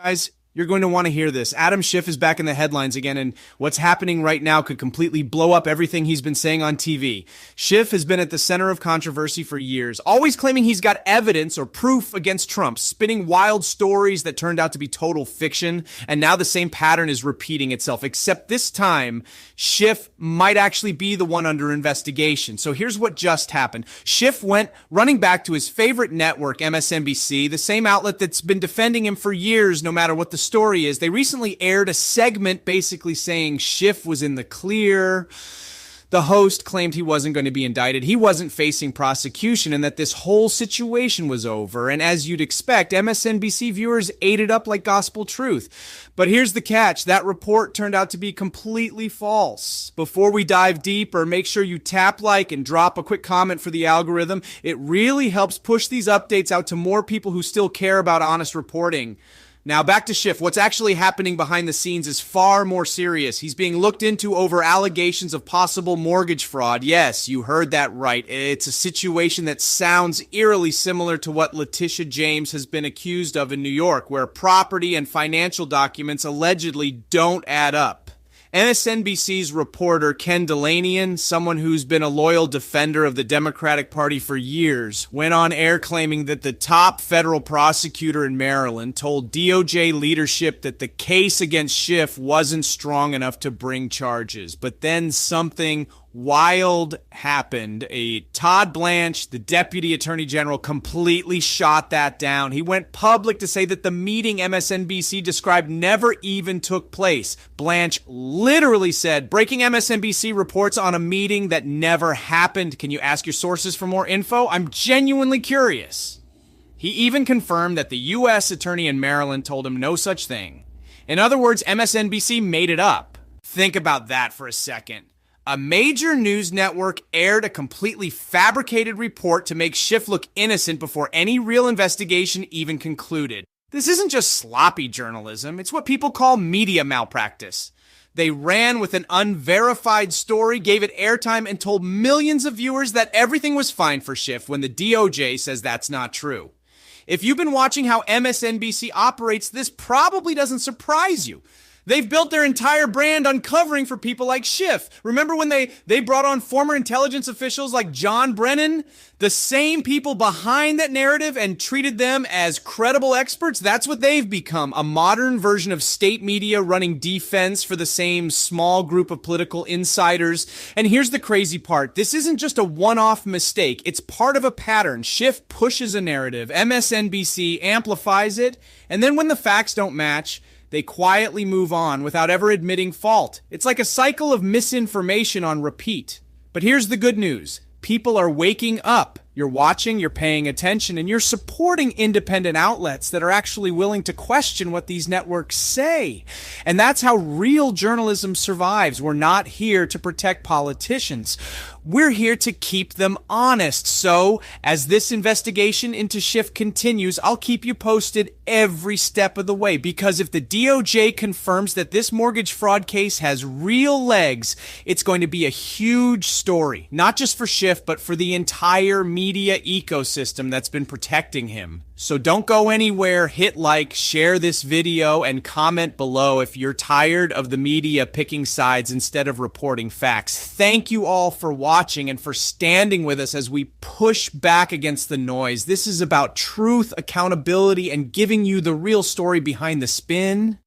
Guys, you're going to want to hear this. Adam Schiff is back in the headlines again, and what's happening right now could completely blow up everything he's been saying on TV. Schiff has been at the center of controversy for years, always claiming he's got evidence or proof against Trump, spinning wild stories that turned out to be total fiction, and now the same pattern is repeating itself, except this time, Schiff might actually be the one under investigation. So here's what just happened. Schiff went running back to his favorite network, MSNBC, the same outlet that's been defending him for years, no matter what the story is. They recently aired a segment basically saying Schiff was in the clear. The host claimed he wasn't going to be indicted. He wasn't facing prosecution and that this whole situation was over. And as you'd expect, MSNBC viewers ate it up like gospel truth. But here's the catch. That report turned out to be completely false. Before we dive deeper, make sure you tap like and drop a quick comment for the algorithm. It really helps push these updates out to more people who still care about honest reporting. Now, back to Schiff. What's actually happening behind the scenes is far more serious. He's being looked into over allegations of possible mortgage fraud. Yes, you heard that right. It's a situation that sounds eerily similar to what Letitia James has been accused of in New York, where property and financial documents allegedly don't add up. MSNBC's reporter Ken Delanian, someone who's been a loyal defender of the Democratic Party for years, went on air claiming that the top federal prosecutor in Maryland told DOJ leadership that the case against Schiff wasn't strong enough to bring charges. But then something wild happened. Todd Blanche, the deputy attorney general, completely shot that down. He went public to say that the meeting MSNBC described never even took place. Blanche literally said, breaking MSNBC reports on a meeting that never happened. Can you ask your sources for more info? I'm genuinely curious. He even confirmed that the U.S. attorney in Maryland told him no such thing. In other words, MSNBC made it up. Think about that for a second. A major news network aired a completely fabricated report to make Schiff look innocent before any real investigation even concluded. This isn't just sloppy journalism, it's what people call media malpractice. They ran with an unverified story, gave it airtime, and told millions of viewers that everything was fine for Schiff when the DOJ says that's not true. If you've been watching how MSNBC operates, this probably doesn't surprise you. They've built their entire brand on covering for people like Schiff. Remember when they brought on former intelligence officials like John Brennan? The same people behind that narrative and treated them as credible experts? That's what they've become, a modern version of state media running defense for the same small group of political insiders. And here's the crazy part. This isn't just a one-off mistake. It's part of a pattern. Schiff pushes a narrative, MSNBC amplifies it, and then when the facts don't match, they quietly move on without ever admitting fault. It's like a cycle of misinformation on repeat. But here's the good news. People are waking up. You're watching, you're paying attention, and you're supporting independent outlets that are actually willing to question what these networks say. And that's how real journalism survives. We're not here to protect politicians. We're here to keep them honest. So, as this investigation into Schiff continues, I'll keep you posted every step of the way. Because if the DOJ confirms that this mortgage fraud case has real legs, it's going to be a huge story. Not just for Schiff, but for the entire media ecosystem that's been protecting him. So don't go anywhere, hit like, share this video, and comment below if you're tired of the media picking sides instead of reporting facts. Thank you all for watching and for standing with us as we push back against the noise. This is about truth, accountability, and giving you the real story behind the spin.